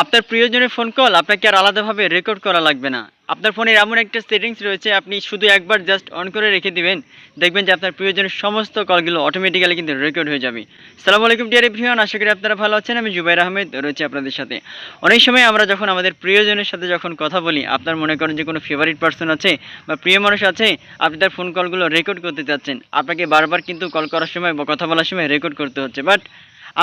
আপনার প্রিয়জনের phone call আপনাকে আর আলাদাভাবে রেকর্ড করা লাগবে না। আপনার ফোনের এমন একটা সেটিংস রয়েছে, আপনি শুধু একবার জাস্ট অন করে রেখে দিবেন, দেখবেন যে আপনার প্রিয়জনের সমস্ত কলগুলো অটোমেটিক্যালি কিন্তু রেকর্ড হয়ে যাবে। আসসালামু আলাইকুম ডিয়ার এভরিওয়ান, আশা করি আপনারা ভালো আছেন। আমি জুবাইর আহমেদ রয়েছে আপনাদের সাথে। অনেক সময় আমরা যখন আমাদের প্রিয়জনের সাথে যখন কথা বলি, আপনার মনে করেন যে কোনো ফেভারিট পার্সন আছে বা প্রিয় মানুষ আছে, আপনি তার ফোন কলগুলো রেকর্ড করতে চাচ্ছেন, আপনাকে বারবার কিন্তু কল করার সময় বা কথা বলার সময় রেকর্ড করতে হচ্ছে। বাট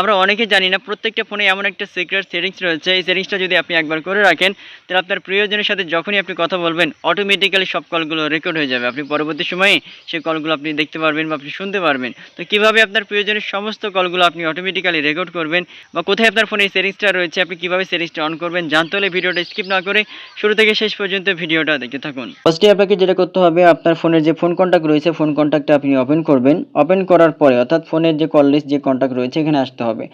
আমরা অনেকে জানি না প্রত্যেকটা ফোনে এমন একটা সিক্রেট সেটিংস রয়েছে, এই সেটিংসটা যদি আপনি একবার করে রাখেন, তাহলে আপনার প্রিয়জনের সাথে যখনই আপনি কথা বলবেন অটোমেটিক্যালি সব কলগুলো রেকর্ড হয়ে যাবে। আপনি পরবর্তী সময়ে সেই কলগুলো আপনি দেখতে পারবেন বা আপনি শুনতে পারবেন। তো কীভাবে আপনার প্রিয়জনের সমস্ত কলগুলো আপনি অটোমেটিক্যালি রেকর্ড করবেন বা কোথায় আপনার ফোনে এই সেটিংসটা রয়েছে, আপনি কীভাবে সেটিংসটা অন করবেন জানতে হলে ভিডিওটা স্কিপ না করে শুরু থেকে শেষ পর্যন্ত ভিডিওটা দেখতে থাকুন। ফার্স্টে আপনাকে যেটা করতে হবে, আপনার ফোনের যে ফোন কন্ট্যাক্ট রয়েছে, ফোন কন্ট্যাক্টটা আপনি ওপেন করবেন। ওপেন করার পরে অর্থাৎ ফোনের যে কল লিস্ট যে কন্ট্যাক্ট রয়েছে এখানে আসতে হবে।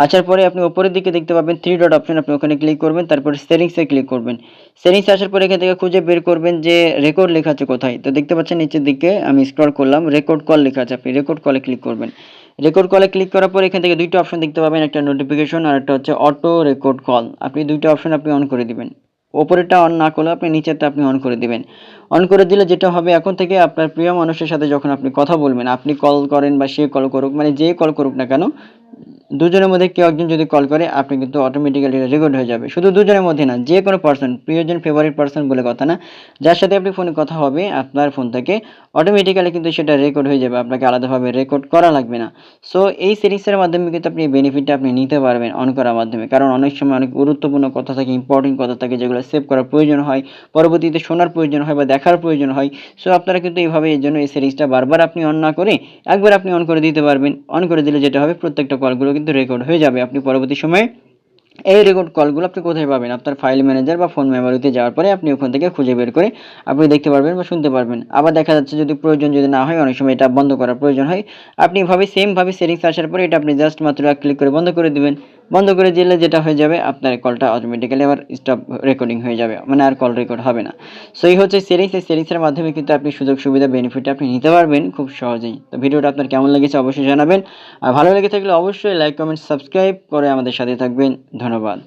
আসার পরে আপনি উপরের দিকে দেখতে পাবেন 3 ডট অপশন, আপনি ওখানে ক্লিক করবেন, তারপরে সেটিংসে ক্লিক করবেন। সেটিংসে আসার পরে এখান থেকে খুঁজে বের করবেন যে রেকর্ড লেখা আছে কোথায়। তো দেখতে পাচ্ছেন নিচের দিকে আমি স্ক্রল করলাম, রেকর্ড কল লেখা আছে, আপনি রেকর্ড কলে ক্লিক করবেন। রেকর্ড কলে ক্লিক করার পর এখান থেকে দুইটা অপশন দেখতে পাবেন, একটা নোটিফিকেশন আর একটা হচ্ছে অটো রেকর্ড কল। আপনি দুইটা অপশন আপনি অন করে দিবেন। ওপরেরটা অন না করলে আপনি নিচেরটা আপনি অন করে দিবেন। অন করে দিলে যেটা হবে, এখন থেকে আপনার প্রিয় মানুষের সাথে যখন আপনি কথা বলবেন, আপনি কল করেন বা সে কল করুক, মানে যে কল করুক না কেন, দুজনের মধ্যে কেউ একজন যদি কল করে আপনি কিন্তু অটোমেটিক্যালি রেকর্ড হয়ে যাবে। শুধু দুজনের মধ্যে না, যে কোনো পার্সন, প্রিয়জন ফেভারিট পার্সন বলে কথা না, যার সাথে আপনি ফোনে কথা হবে আপনার ফোন থেকে অটোমেটিক্যালি কিন্তু সেটা রেকর্ড হয়ে যাবে, আপনাকে আলাদাভাবে রেকর্ড করা লাগবে না। সো এই সেটিংসের মাধ্যমে কিন্তু আপনি এই বেনিফিটটা আপনি নিতে পারবেন অন করার মাধ্যমে। কারণ অনেক সময় অনেক গুরুত্বপূর্ণ কথা থাকে, ইম্পর্টেন্ট কথা থাকে, যেগুলো সেভ করার প্রয়োজন হয়, পরবর্তীতে শোনার প্রয়োজন হয় বা দেখার প্রয়োজন হয়। সো আপনারা কিন্তু এইভাবে, এই জন্য এই সেটিংসটা বারবার আপনি অন না করে একবার আপনি অন করে দিতে পারবেন। অন করে দিলে যেটা হবে, প্রত্যেকটা কলগুলো কিন্তু রেকর্ড হয়ে যাবে। আপনি পরবর্তী সময়ে এই রেকর্ড কলগুলো আপনি কোথায় পাবেন? আপনার ফাইল ম্যানেজার বা ফোন মেমোরিতে যাওয়ার পরে আপনি ওখান থেকে খুঁজে বের করে আপনি দেখতে পারবেন বা শুনতে পারবেন। আবার দেখা যাচ্ছে যদি প্রয়োজন যদি না হয়, অনেক সময় এটা বন্ধ করার প্রয়োজন হয়। আপনি এভাবে সেমভাবে সেটিংস আসার পরে এটা আপনি জাস্ট মাত্র এক ক্লিক করে বন্ধ করে দিবেন। বন্ধ করে দিলে যেটা হয়ে যাবে, আপনার কলটা অটোমেটিক্যালি আবার স্টপ রেকর্ডিং হয়ে যাবে। মানে আর কল রেকর্ড হবে না। সো এই হচ্ছে সেটিংস। এই সেটিংসের মাধ্যমে কিন্তু আপনি সুযোগ সুবিধা বেনিফিট আপনি নিতে পারবেন খুব সহজেই। তো ভিডিওটা আপনার কেমন লেগেছে অবশ্যই জানাবেন। আর ভালো লেগে থাকলে অবশ্যই লাইক, কমেন্ট, সাবস্ক্রাইব করে আমাদের সাথে থাকবেন। ধন্যবাদ।